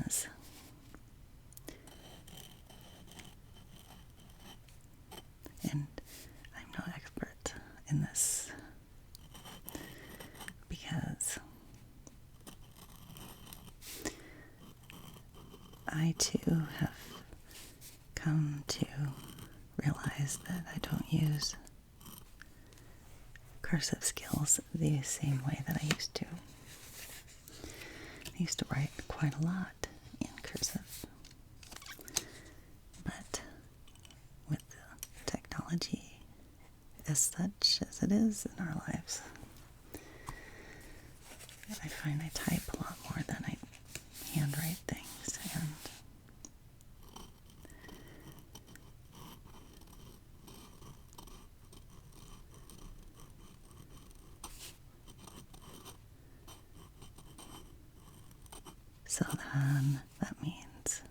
is. And I'm no expert in this because I too have come to realize that I don't use cursive skills the same way that I used to. I used to write quite a lot in cursive, but with technology as such as it is in our lives, I find I type a lot more than I handwrite things, and so then that means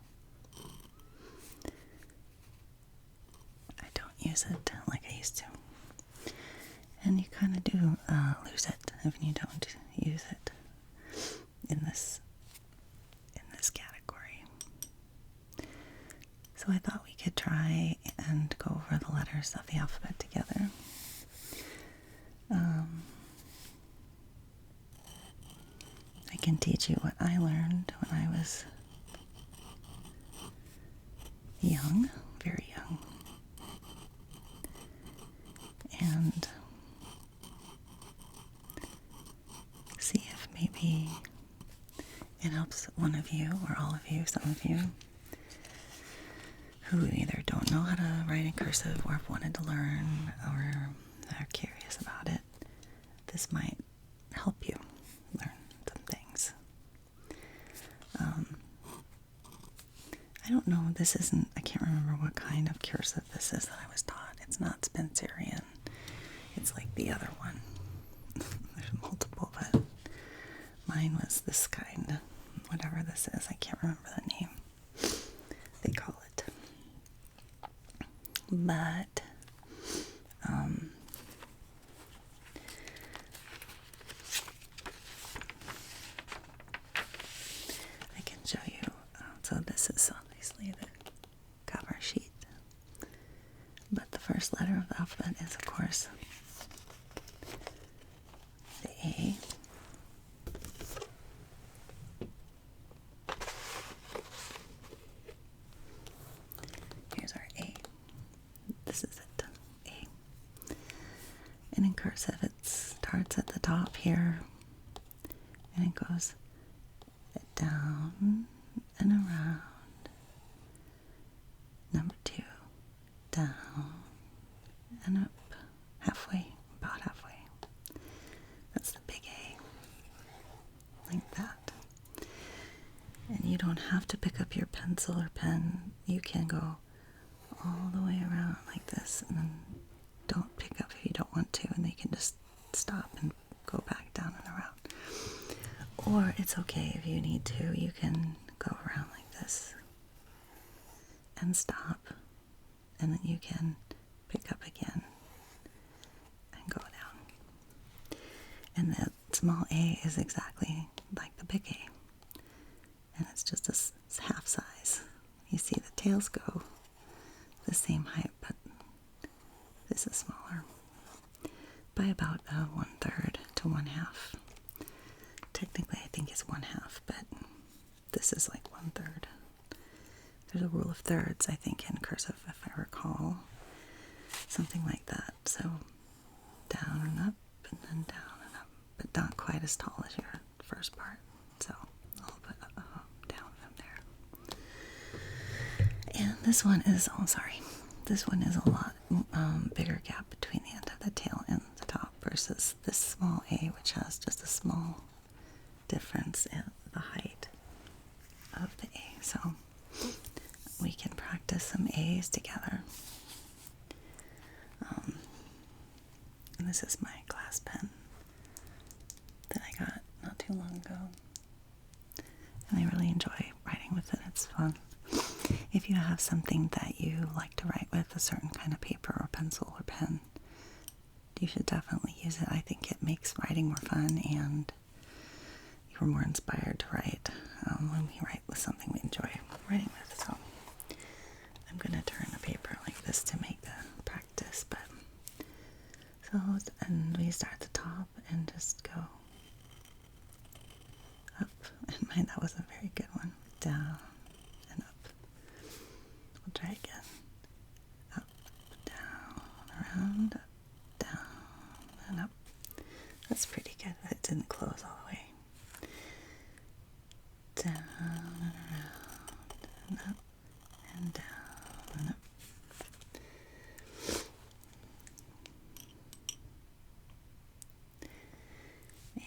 I don't use it like I used to. And you kind of do lose it if you don't use it in this category. So I thought we could try and go over the letters of the alphabet together. I can teach you what I learned when I was young, very young. And see if maybe it helps one of you or all of you, some of you, who either don't know how to write in cursive or have wanted to learn or are curious about it. This might help you learn some things. I don't know, I can't remember what kind of cursive this is that I was taught. It's not Spencerian. It's like the other one. There's multiple, but mine was this kind. Whatever this is, I can't remember the name they call it. But, I can show you. So this is obviously the cover sheet. But the first letter of the alphabet is, of course, the A. Here's our A. This is it, A. And in cursive, it starts at the top here, and it goes down and around. Number 2, down and up, halfway, about halfway. That's the big A, like that. And you don't have to pick up your pencil or pen. You can go all the way around like this, and then don't pick up if you don't want to, and they can just stop and go back down and around. Or it's okay if you need to, you can go around like this and stop, and then you can pick up again and go down. And the small A is exactly like the big A, and it's just a half size. You see the tails go the same height, but this is smaller by about 1/3 to 1/2. Technically, I think it's 1/2, but this is like 1/3. There's a rule of thirds, I think, in cursive, if I recall. Something like that. So down and up, and then down and up, but not quite as tall as your first part. So I'll put down from there. And this one is, this one is a lot bigger gap between the end of the tail and the top versus this small A, which has just a small difference in the height of the A. So we can practice some A's together. And this is my glass pen that I got not too long ago. And I really enjoy writing with it. It's fun. If you have something that you like to write with, a certain kind of paper or pencil or pen, you should definitely use it. I think it makes writing more fun and you're more inspired to write. when we write with something we enjoy writing with. So I'm going to turn the paper like this to make the practice, but so, and we start at the top and just go up, and mine, that was a very good one, down and up. We'll try again. Up, down, around, up, down, and up. That's pretty good, but it didn't close all the way. Down and around and up and down and up.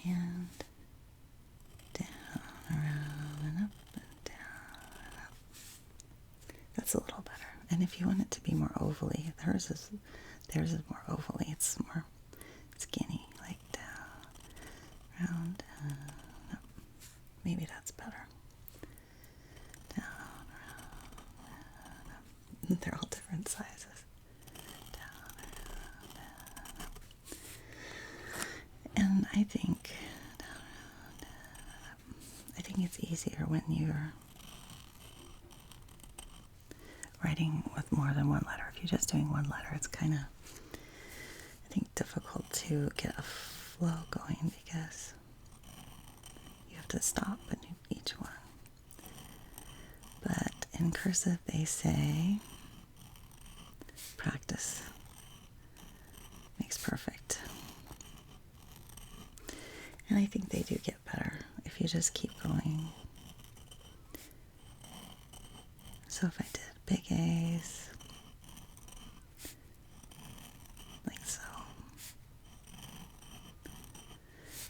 And down, around and up and down and up. That's a little better. And if you want it to be more ovally, theirs is more ovally. It's more skinny, like down, round, and up. Maybe that's better. Down, round, and up. They're all different sizes. Down, round, and up. And I think it's easier when you're writing with more than one letter. If you're just doing one letter, it's kind of, I think, difficult to get a flow going because you have to stop in each one. But in cursive, they say practice makes perfect. And I think they do get better if you just keep going. So if I did big A's, like so.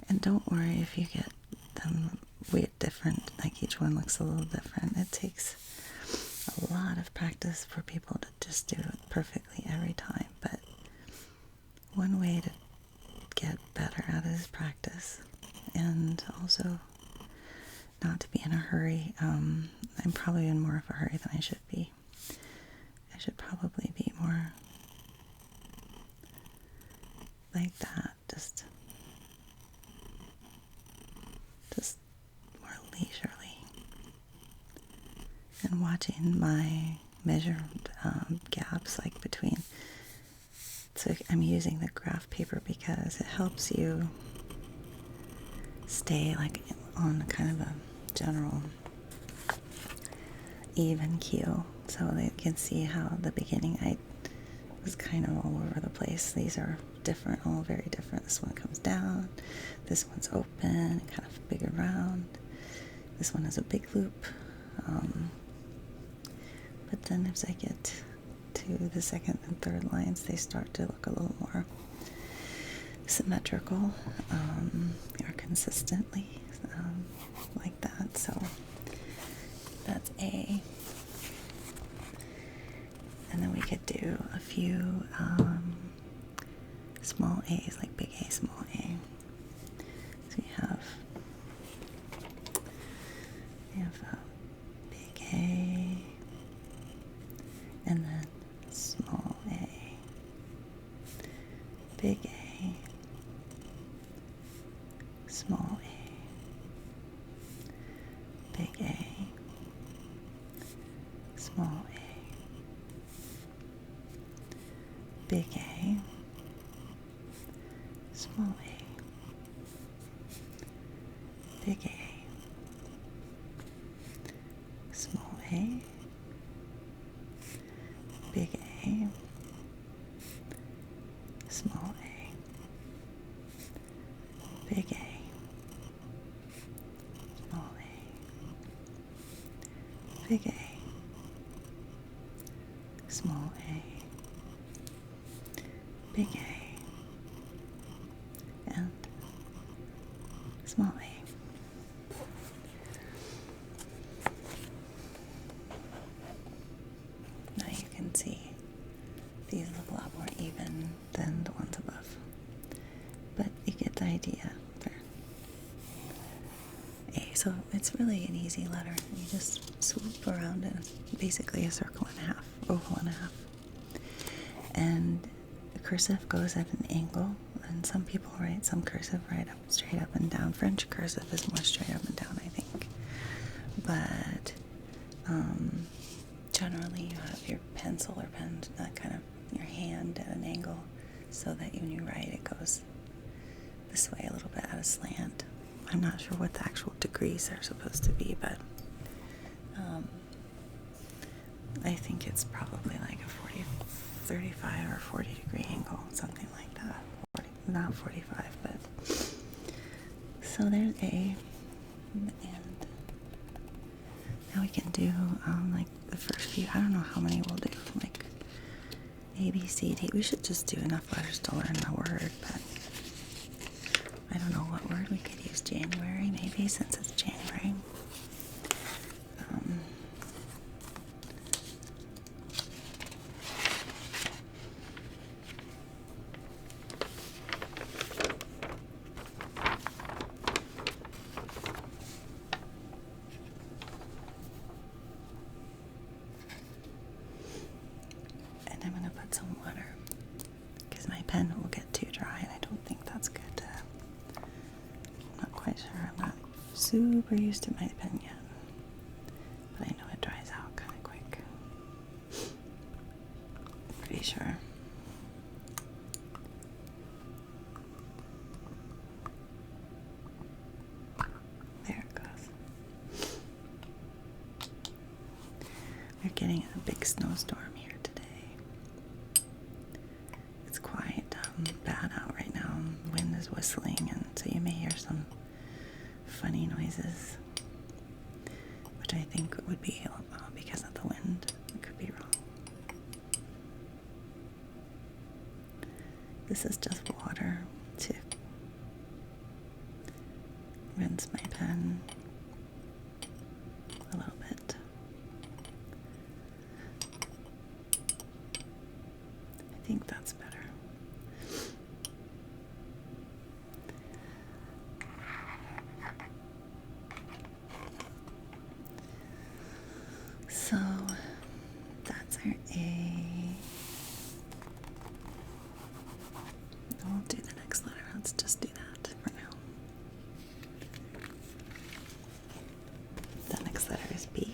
And don't worry if you get them weird, different, like each one looks a little different. It takes a lot of practice for people to just do it perfectly every time. But one way to get better at it is practice. And also not to be in a hurry. I'm probably in more of a hurry than I should be. I should probably be more like that, just more leisurely. And watching my measured gaps, like between, so I'm using the graph paper because it helps you stay like on kind of a general even keel, so they can see how the beginning I was kind of all over the place. These are different, all very different. This one comes down, this one's open, kind of bigger round. This one has a big loop. But then as I get to the second and third lines, they start to look a little more symmetrical, or consistently like that. So that's A. And then we could do a few small A's, like big A, small A. So we have a big A, and then small A, big A, small A, big A, small A, big A, small A, big A, small A, big A, small A, big A, small A, big A, small A, big A, and small A. Now you can see these look a lot more even than the ones above, but you get the idea there. A, so it's really an easy letter. You just swoop around it. It's basically a circle and a half, oval and a half. And the cursive goes at an angle, and some people write some cursive right up, straight up and down. French cursive is more straight up and down, I think. but generally you have your pencil or pen kind of your hand at an angle so that when you write it goes this way a little bit at a slant. I'm not sure what the actual degrees are supposed to be, but I think it's probably like a 35 or 40 degree angle, something like that. Not 45, but so there's A, and now we can do like the first few. I don't know how many we'll do, like A, B, C, D. We should just do enough letters to learn the word, but I don't know what word we could use. January, maybe, since it's January. And I'm going to put some water because my pen will get too dry, and I don't think that's good. I'm not quite sure. I'm not super used to my pen yet, but I know it dries out kind of quick. Pretty sure. There it goes. We're getting a big snowstorm here today. It's quite bad out right now. The wind is whistling, and so you may hear some funny noises, which I think would be because of the wind. It could be wrong. This is just water to rinse my pen a little bit. I think that's better. So that's our A. We'll do the next letter. Let's just do that for now. The next letter is B.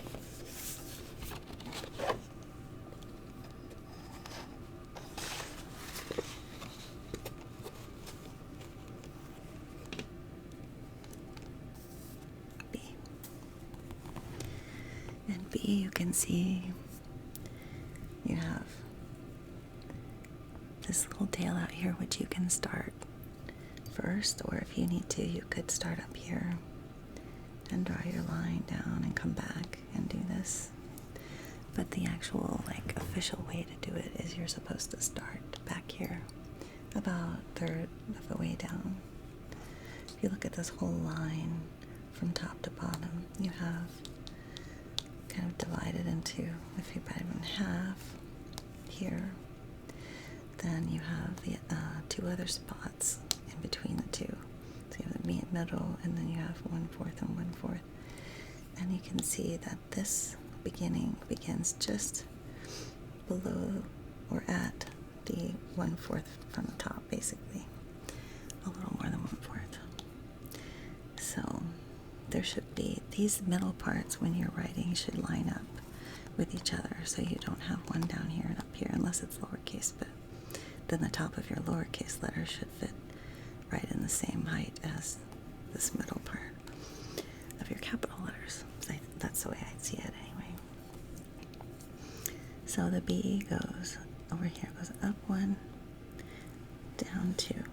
B. And B, you can see you have this little tail out here, which you can start first, or if you need to, you could start up here and draw your line down and come back and do this. But the actual, like, official way to do it is you're supposed to start back here, about a third of the way down. If you look at this whole line from top to bottom, you have kind of divided into, if you cut it in half here, then you have the two other spots in between the two. So you have the middle, and then you have 1/4 and 1/4. And you can see that this beginning begins just below or at the 1/4 from the top, basically. A little more than 1/4. So there should be, these middle parts when you're writing should line up with each other, so you don't have one down here and up here, unless it's lowercase, but then the top of your lowercase letter should fit right in the same height as this middle part of your capital letters. So that's the way I see it anyway. So the B goes over here, goes up 1, down 2.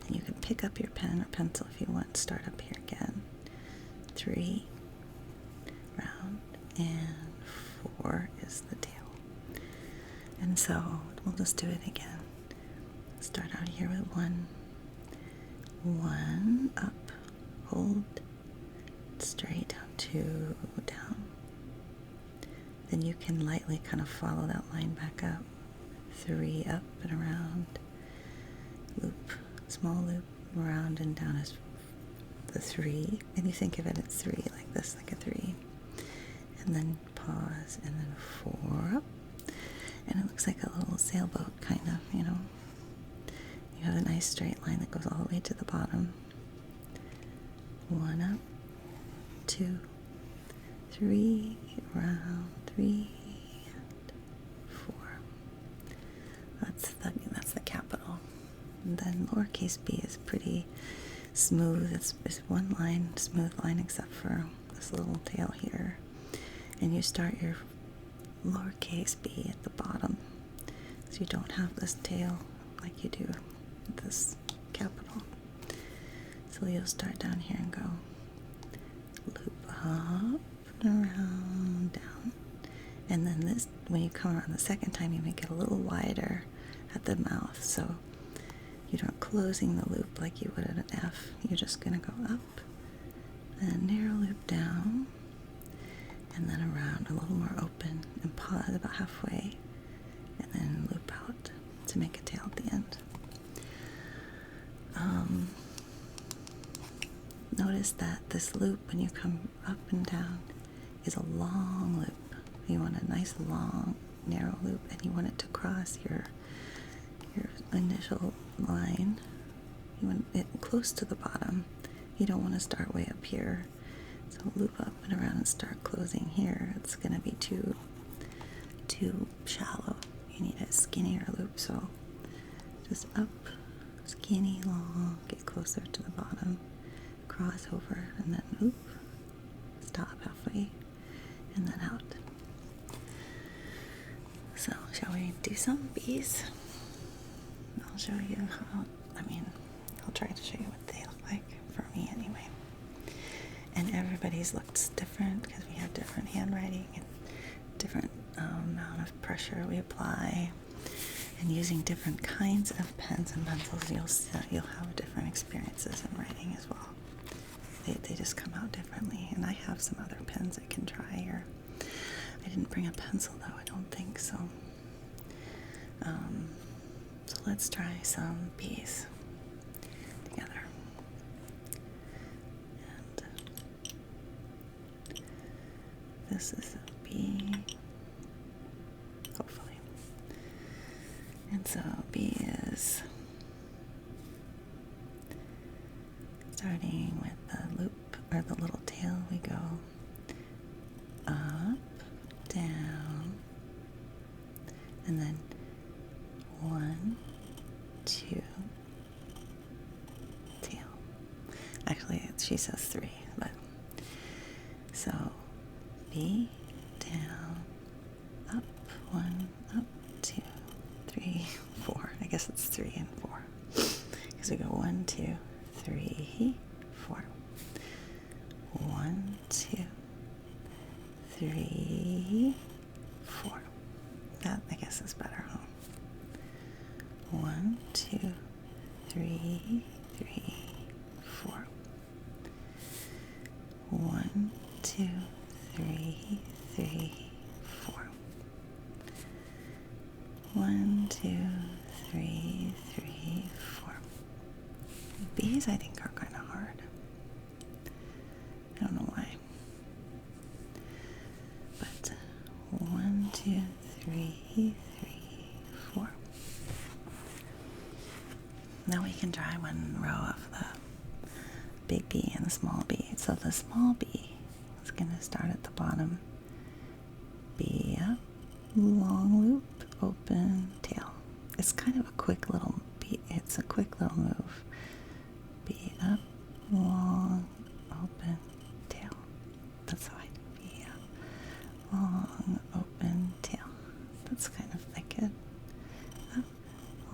And you can pick up your pen or pencil if you want, start up here again. 3, round, and 4 is the tail. And so we'll just do it again. Start out here with 1, 1 up, hold, straight down, 2 down. Then you can lightly kind of follow that line back up. 3 up and around, loop, small loop, around and down is the 3. And you think of it as 3 like this, like a 3. And then pause, and then 4 up. And it looks like a little sailboat, kind of, you know. You have a nice straight line that goes all the way to the bottom. 1 up, 2, 3, round 3 and 4. That's the capital. And then lowercase b is pretty smooth. It's one line, smooth line, except for this little tail here. And you start your lowercase b at the bottom, so you don't have this tail like you do with this capital. So you'll start down here and go loop up and around, down. And then this, when you come around the second time, you make it a little wider at the mouth, so you're not closing the loop like you would at an F. You're just going to go up and narrow loop down, and then around a little more open, and pause about halfway, and then loop out to make a tail at the end. Notice that this loop, when you come up and down, is a long loop. You want a nice long narrow loop, and you want it to cross your initial line. You want it close to the bottom. You don't want to start way up here. So loop up and around and start closing here. It's going to be too shallow. You need a skinnier loop, so just up, skinny, long, get closer to the bottom, cross over, and then loop, stop halfway, and then out. So shall we do some bees? I'll show you how, I'll try to show you what they look like, for me anyway. And everybody's looks different because we have different handwriting and different amount of pressure we apply, and using different kinds of pens and pencils, you'll have different experiences in writing as well. They just come out differently. And I have some other pens I can try here. I didn't bring a pencil though, I don't think so. So let's try some bees together. And this is a bee, hopefully. And so bee is starting with the loop, or the little tail. We go up, down, and then 1, 2, tail. Actually, she says 3, but so B, down, up, 1, up, 2, 3, 4. I guess it's 3 and 4. Because we go 1, 2, 3, 4. 1, 2, 3, 4. That, I guess, is better, huh? 1, 2, 3, 3, 4. 1, 2, 3, 3, 4. 1, 2, 3, 3, 4. Bees, I think, are kind of hard. I don't know why. But 1, 2, 3, 3, 4. Now we can try one row of the big bee and the small bee. So the small bee is going to start at the bottom. Bee up, long loop, open, tail. It's kind of a quick little bee. It's a quick little move. Bee up, long, open, tail. That's how I do bee up, long, open, tail. That's kind of like it. Up,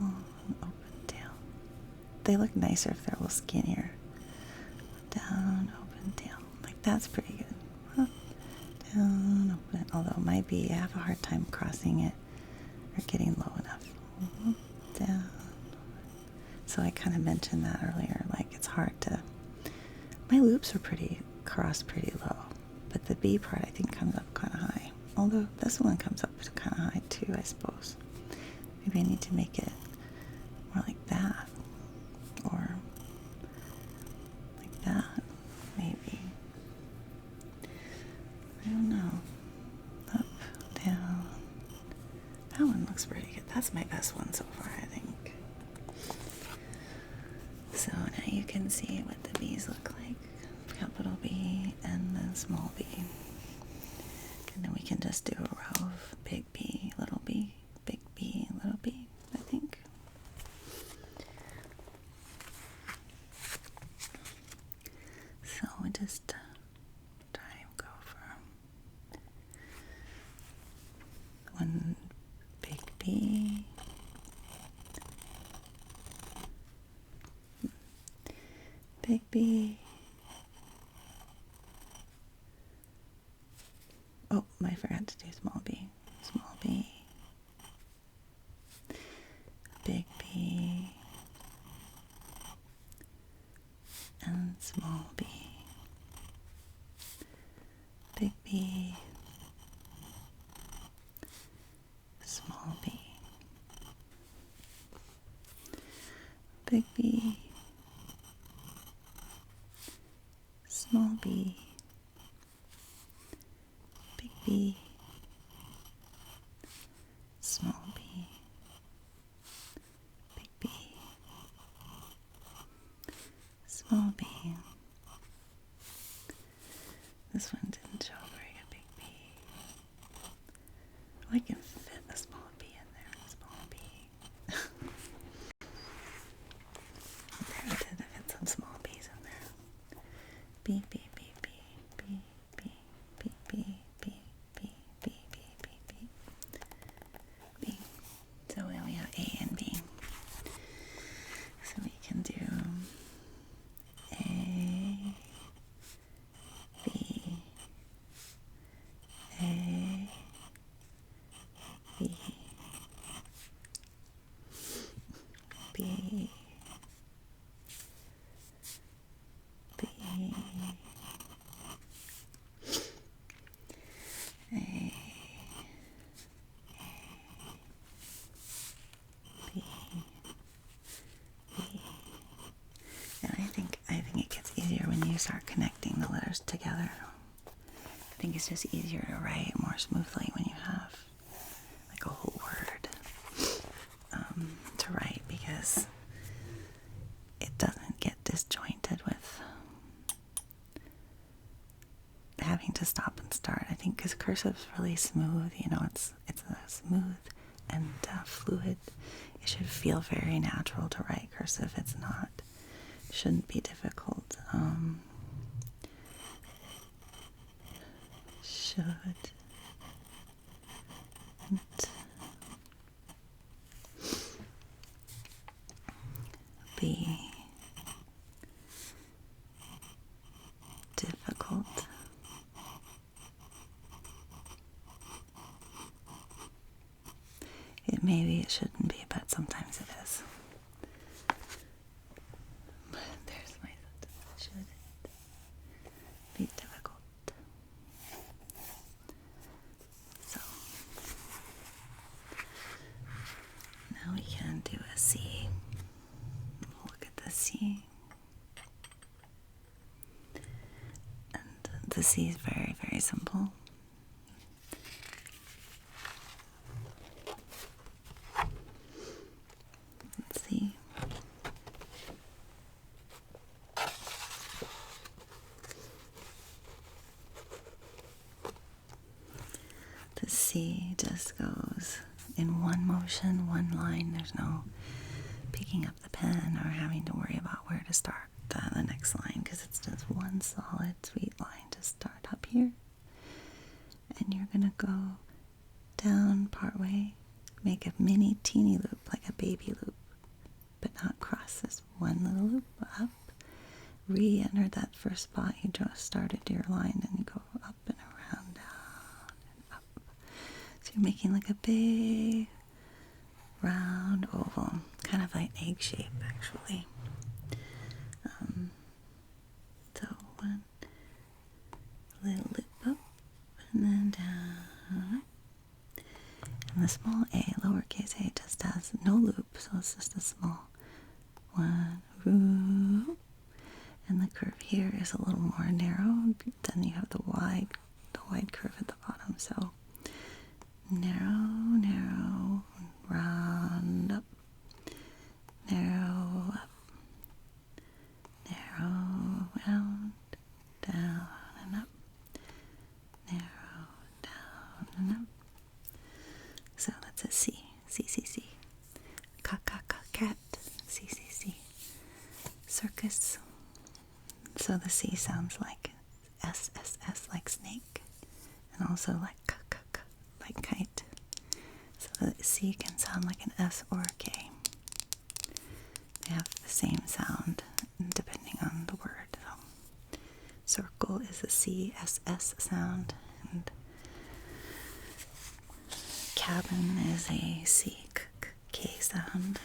long, open, tail. They look nicer if they're a little skinnier. Down, open, tail. Like, that's pretty good. Up, down, open. Although my bee, I have a hard time crossing it or getting low enough. Up, down. So I kind of mentioned that earlier. Like, it's hard to. My loops are crossed pretty low, but the B part I think comes up kind of high. Although this one comes up kind of high too, I suppose. Maybe I need to make it more like that, or like that, maybe. I don't know. Up, down. That one looks pretty good. That's my best one so far, I think. So now you can see what the bees look like. Capital B and then small b. we can just do a row of big B, little b, little b, I think. So we just try and go for one big B, big B. Oh, I forgot to do small b. Small b, big B, and small b, big B, small b, big B, small b, big B, small b, big B, small b. This one didn't show very good big B. Oh, I can fit a small b in there. Small b. There, I did fit some small b's in there. B, B, B, B, B, B, B, B, B, B, B, B, B, B, B. So we only have A and B. So we can do A, B, A, B, B, B, A, B, B. And I think it gets easier when you start connecting the letters together. I think it's just easier to write more smoothly when you have like a whole word to write, because it doesn't get disjointed with having to stop and start. I think because cursive's really smooth, you know, it's a smooth and fluid. It should feel very natural to write cursive. It's not. It shouldn't be difficult. Should be difficult. Maybe it shouldn't be, but sometimes it is. But there's my sentence. Shouldn't be difficult. So now we can do a C. Look at the C. And the C is very, very simple. Let's see. The C just goes in one motion, one line. There's no picking up the pen or having to worry about where to start the next line, because it's just one solid sweet line to start up here. And you're going to go down partway, make a mini teeny loop, like a baby loop, but not cross this one little loop, up, re-enter that first spot you just started your line, and you go up and around, down and up. So you're making like a big round oval, kind of like egg shape actually. So one little loop up and then down. And the small a, lowercase a, just has no loop, so it's just a small one, loop. And the curve here is a little more narrow. Then you have the wide curve at the bottom. So narrow, narrow, round up, narrow up, narrow, round, down and up, narrow, down It's a C. C, C, C. Cat. C, C, C. Circus. So the C sounds like S, S, S, like snake. And also like like kite. So the C can sound like an S or a K. They have the same sound depending on the word. So circle is a C, S, S sound, and cabin is a C, K sound.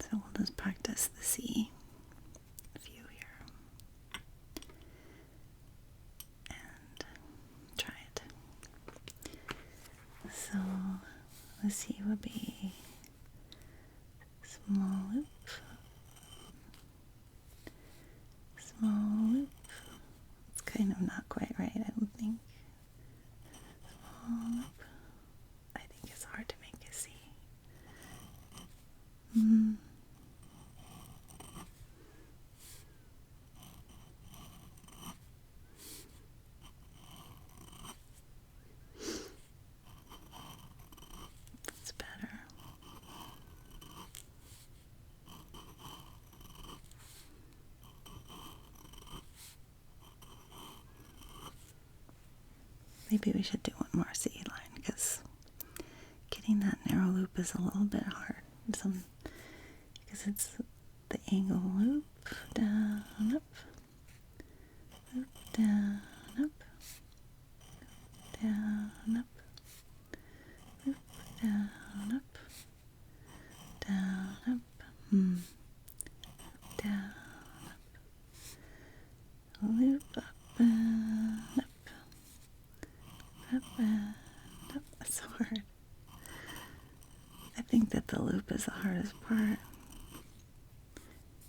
So we'll just practice the C view here and try it. So the C would be small loop, small loop. It's kind of not quite right, I don't think. Small loop. I think it's hard to make a C. It's better. Maybe we should do one more C line because getting that narrow loop is a little bit hard. Because it's the angle loop, down, up, loop, down, up, down, up, loop, down, up, down, up, down, up, loop, up, and up, up, and up. That's hard. I think that the loop is the hardest part.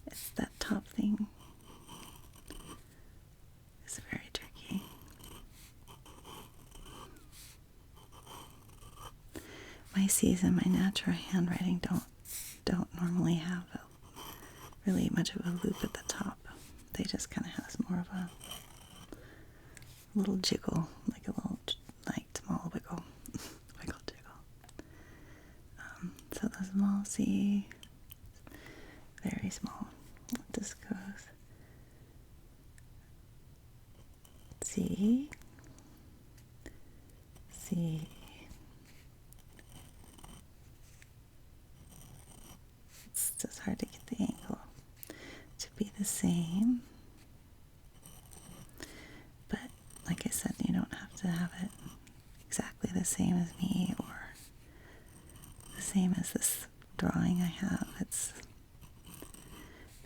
It's that top thing. It's very tricky. My C's and my natural handwriting don't normally have really much of a loop at the top. They just kind of have more of a little jiggle, like a little small wiggle, wiggle jiggle. So the small C, very small. This goes C, C. It's just hard to get the angle to be the same. But like I said, you don't have to have it exactly the same as me or the same as this drawing I have. It's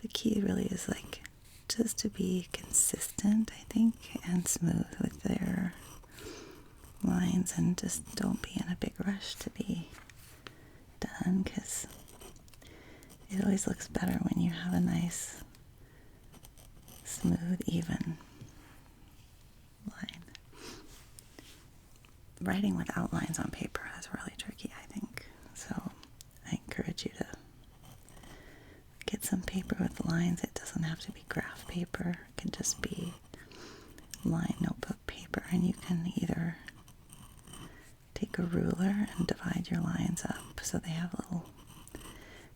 the key really is like just to be consistent, I think, and smooth with their lines, and just don't be in a big rush to be done, because it always looks better when you have a nice, smooth, even line. Writing without lines on paper is really tricky, I think. So I encourage you to get some paper with lines. It doesn't have to be graph paper. It can just be line notebook paper, and you can either take a ruler and divide your lines up so they have little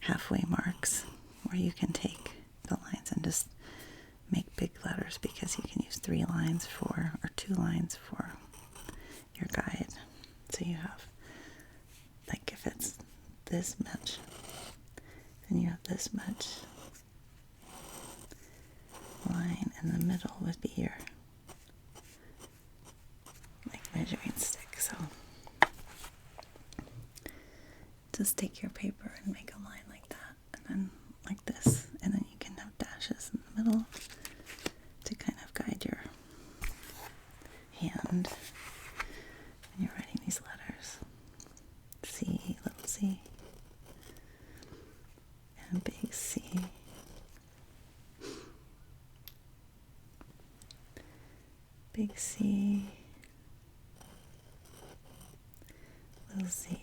halfway marks, or you can take the lines and just make big letters, because you can use 3 lines for, or 2 lines for your guide. So you have, like, if it's this much, then you have this much line, and the middle would be your measuring stick. So just take your paper and make a line like that, and then like this, and then you can have dashes in the middle to kind of guide your hand when you're writing these letters. C, little c, and big C. Big C, little c,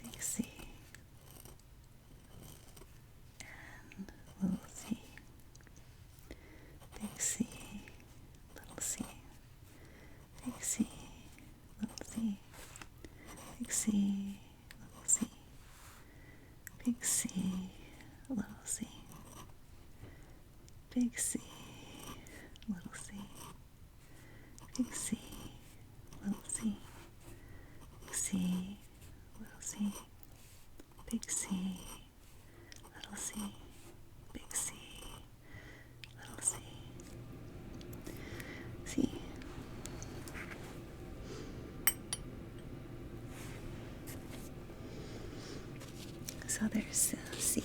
big C, and little c, big C, little c, big C, little c, big C, little c, C, little c, big C, little c, big C, little c, C. So there's C.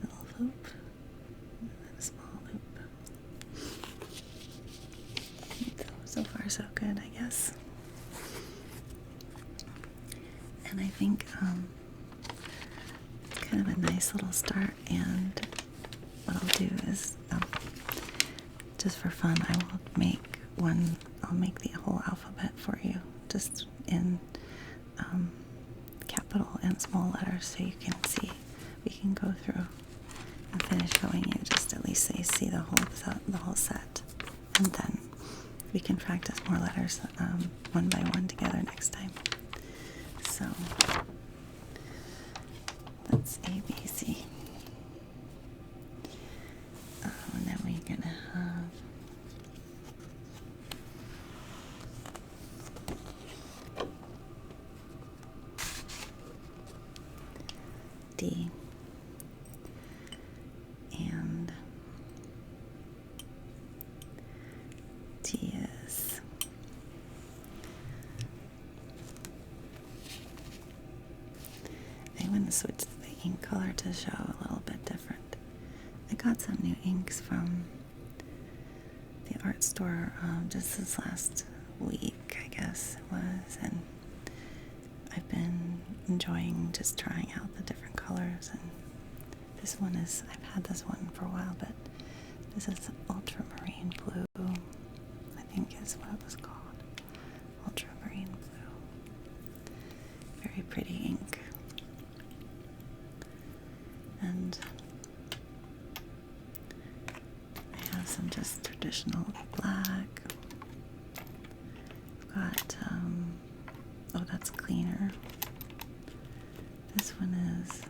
Little loop, and then a small loop. So far so good, I guess. And I think it's kind of a nice little start, and what I'll do is, just for fun, I'll make the whole alphabet for you, just in capital and small letters, so you can see. We can go through and finish showing you, just at least so you see the whole set, and then we can practice more letters one by one together next time. So that's A, B, C. And then we're gonna have D, and T is I'm going to switch the ink color to show a little bit different. I got some new inks from the art store just this last week, I guess it was, and I've been enjoying just trying out the different colors. And this one is, I've had this one for a while, but this is ultramarine blue, I think is what it was called. Ultramarine blue. Very pretty ink. And I have some just traditional black. I've got, oh, that's cleaner. This one is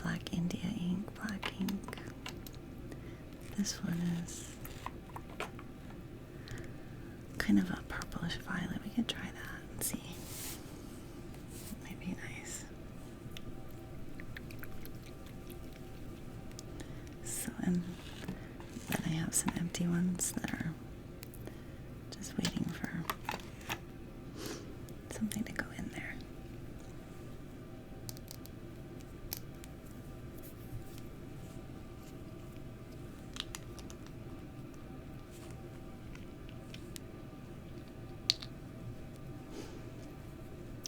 black India ink, black ink. This one is kind of a purplish violet. We could try that and see. It might be nice. So, and then I have some empty ones that are just waiting for something to go in there.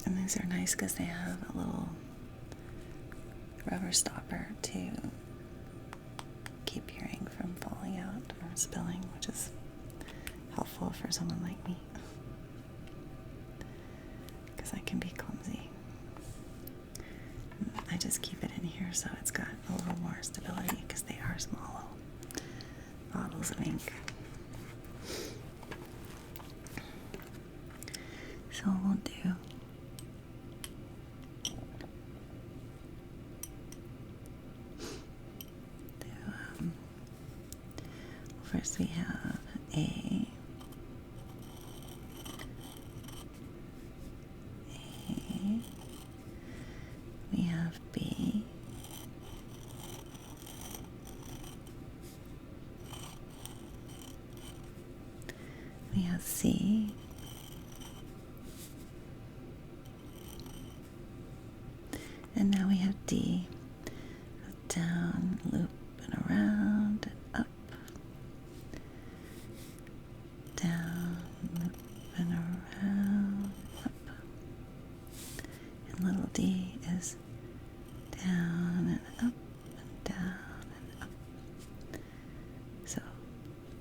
And these are nice because they have a little rubber stopper to keep your ink from falling out or spilling, which is helpful for someone like me, because I can be clumsy. I just keep it in here so it's got a little more stability, because they are small bottles of ink. So we'll do first we have A, we have B, we have C, and now we have D. Down, loop, and around, and up, down, loop, and around, up, and little d is down and up, and down and up. So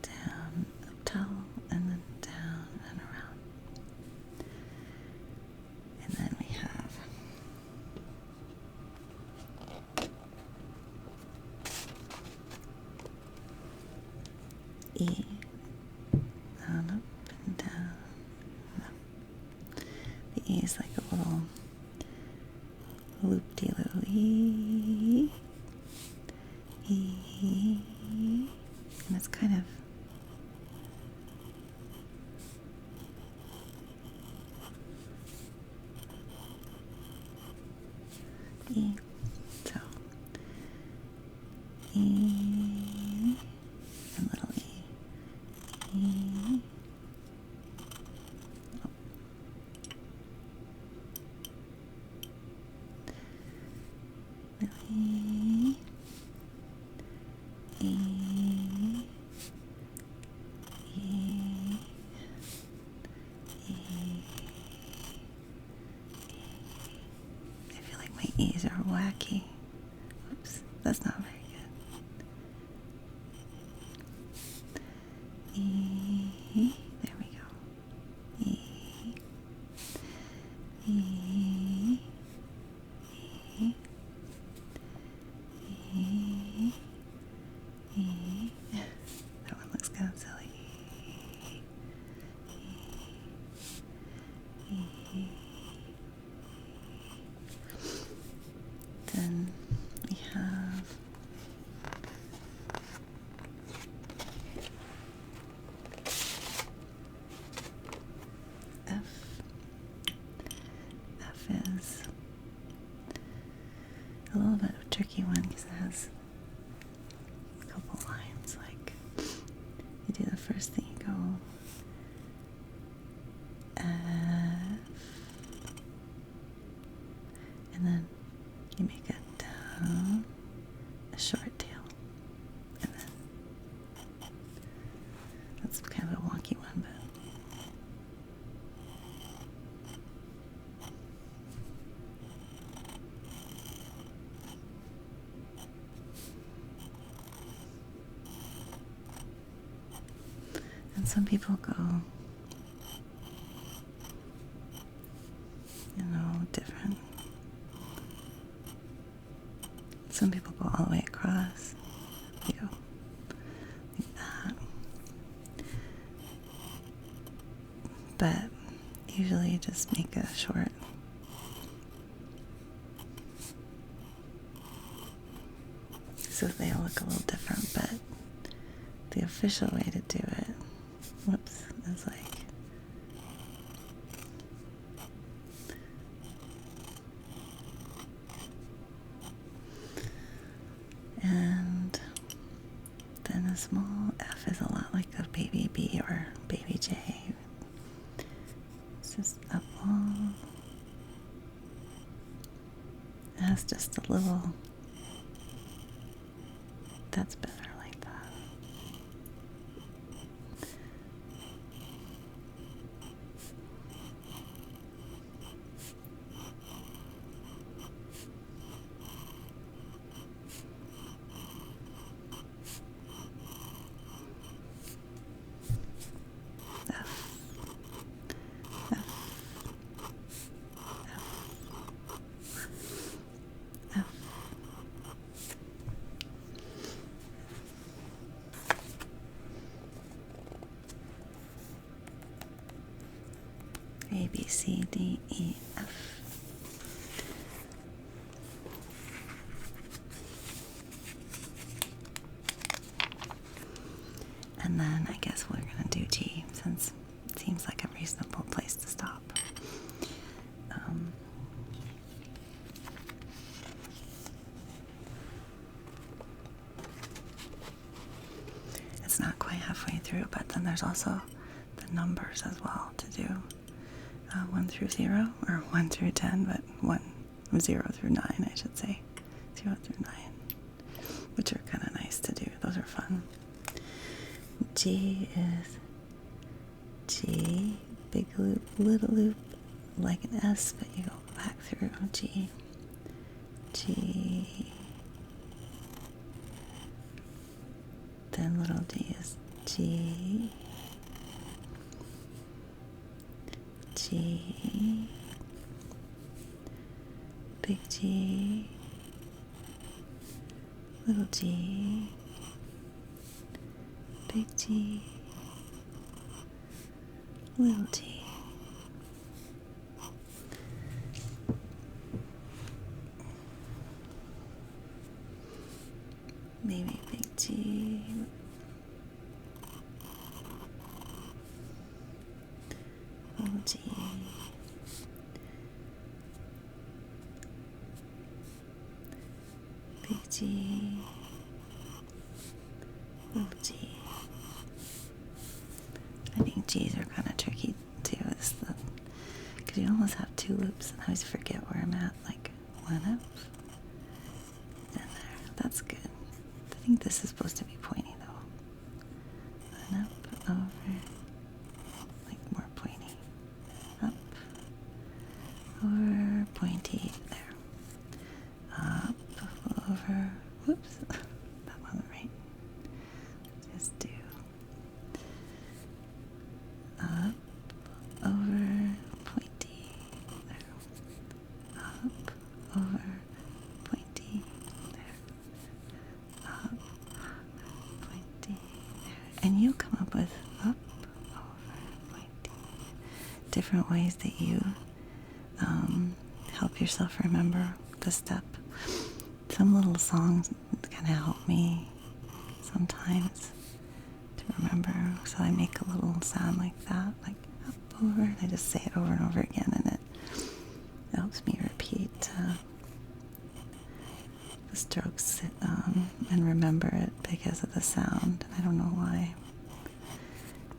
down, up, tall, and then down and around. And then we have E, down, up, and down, and up. The E is like a little loop-de-loo, E, E, and it's kind of E, so E, and little E, E, oh. Little E, E, E, E, I feel like my E's are wacky. Oops, that's not very good. E, there we go. E, E, E, E, E. That one looks kind of silly. E, E. Then we have F. F is a little bit of a tricky one because it has a couple lines. Like you do the first thing, you go F, and then you make it down a short tail, and then that's kind of a wonky one, but and some people go, different. Some people go all the way across. You go like that. But usually you just make a short. So they all look a little different, but the official way to do it, whoops, is like and then a small F is a lot like a baby B or baby J. It's just up long. It has just a little, that's better like that. A, B, C, D, E, F. And then I guess we're going to do G, since it seems like a reasonable place to stop. It's not quite halfway through, but then there's also the numbers as well to do. 1 through 0, or 1 through 10, but 0 through 9, I should say. 0 through 9, which are kind of nice to do. Those are fun. G is G, big loop, little loop, like an S, but you go back through G. G. Then little d is G. G, big G, little g, big G, little g. maybe big G, little G, big G, little G. I think G's are kind of tricky too, because you almost have two loops and I always forget where I'm at, like one up, then there. That's good. I think this is supposed to be pointy though. One up, over, like more pointy. Up, over, pointy, there. Up, over, whoops, that wasn't right. Just do up, over, pointy, there. Up, over, pointy, there. Up, pointy, there. And you come up with up, over, pointy. Different ways that you help yourself remember the step. Some little songs kind of help me sometimes to remember, so I make a little sound like that, like up, over, and I just say it over and over again, and it helps me repeat the strokes and remember it because of the sound. I don't know why.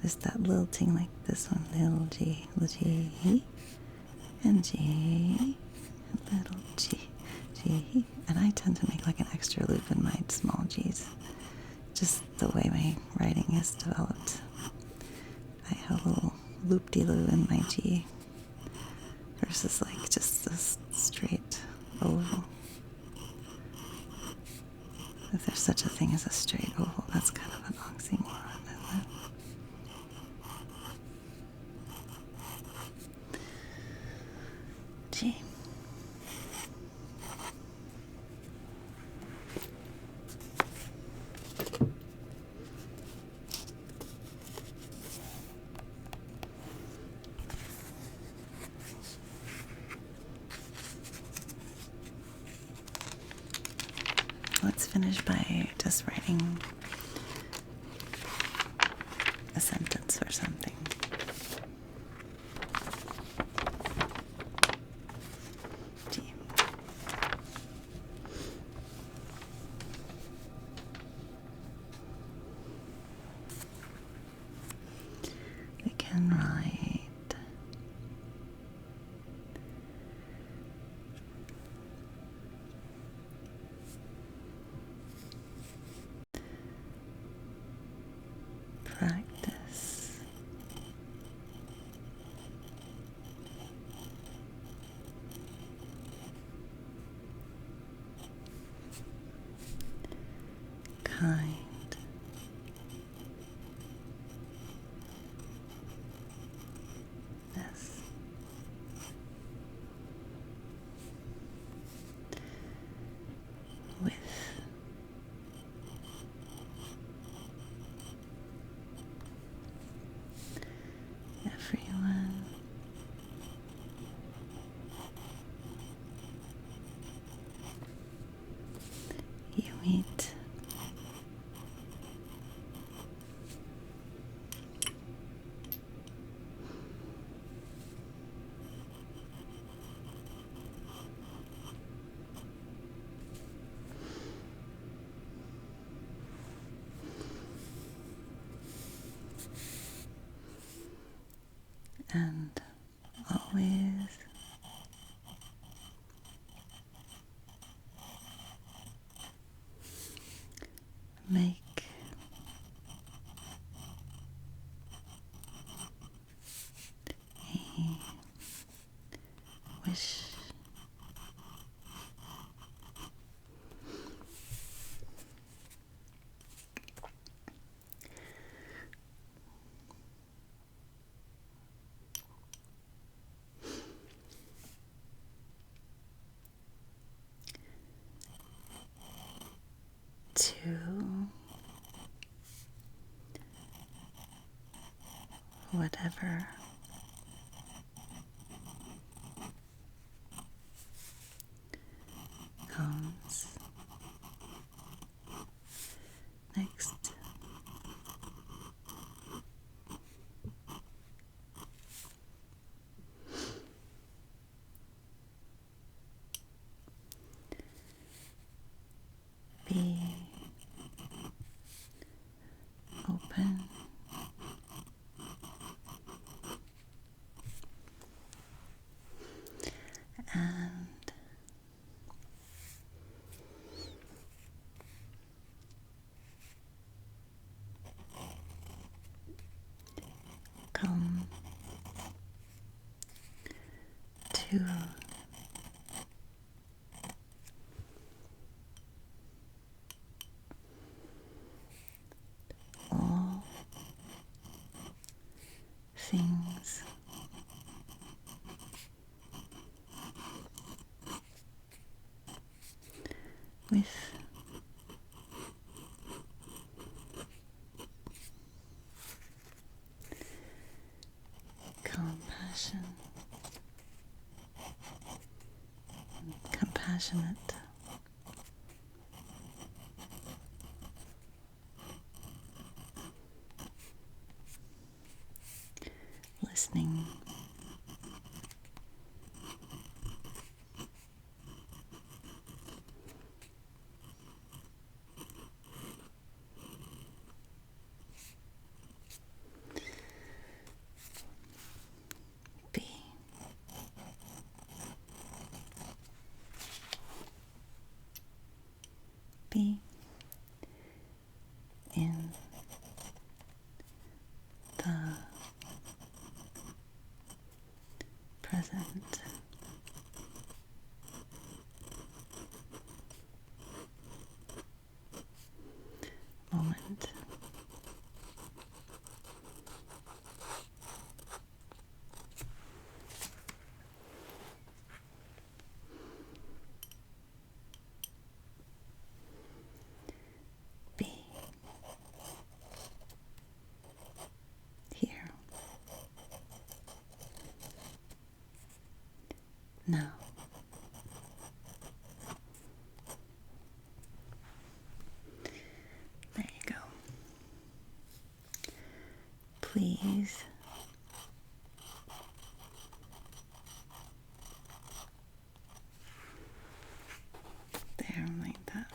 There's that lilting like this one, little G, and G, and little G, G, and I tend to make like an extra loop in my small G's. Just the way my writing is developed. I have a little loop-de-loo in my G versus like just a straight oval. If there's such a thing as a straight oval, that's kind of an oxymoron, isn't it? G. Let's finish by just writing a sentence or something. G. We can write practice kindness with everyone you meet. And always make a wish. To whatever comes Next, be open and come to all things with compassion, compassionate, listening, be be in the present moment. Be here now. There you go. Please there, like that.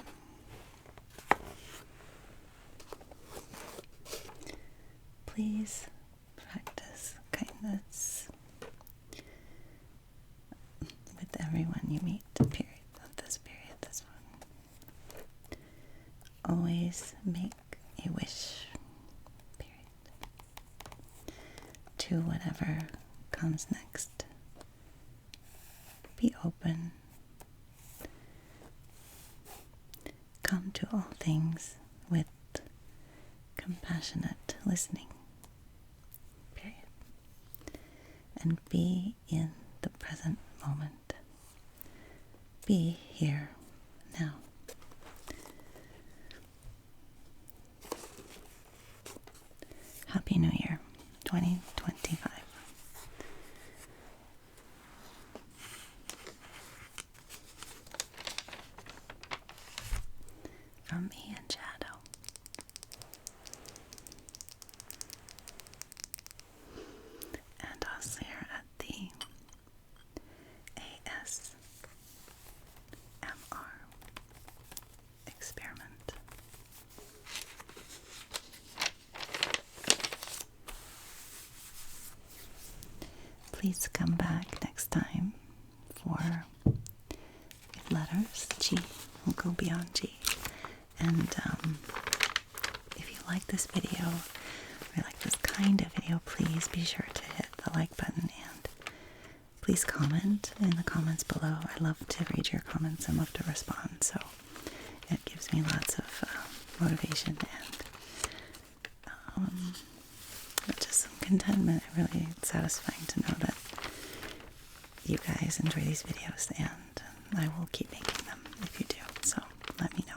Please practice kindness with everyone you meet, period. Not this period, this one. Always make a wish, period, to whatever comes next. Be open. Come to all things with compassionate listening, period. And be in the present moment. Be here now. Happy New Year, 2025. From me and Shadow. And us here at the ASMR experiment. Please come back next time for letters. G will go beyond G. And if you like this video, or like this kind of video, please be sure to hit the like button and please comment in the comments below. I love to read your comments and love to respond, so it gives me lots of motivation and just some contentment. Really satisfying to know that you guys enjoy these videos, and I will keep making them if you do, so let me know.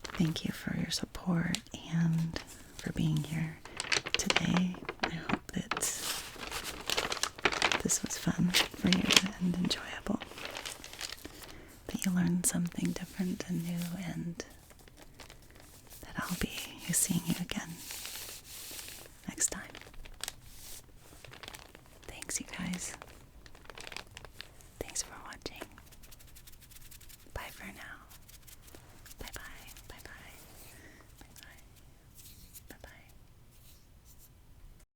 Thank you for your support and for being here today. I hope that this was fun for you and enjoyable, that you learned something different and new, and that I'll be seeing you again next time. Thanks, you guys. Thanks for watching. Bye for now.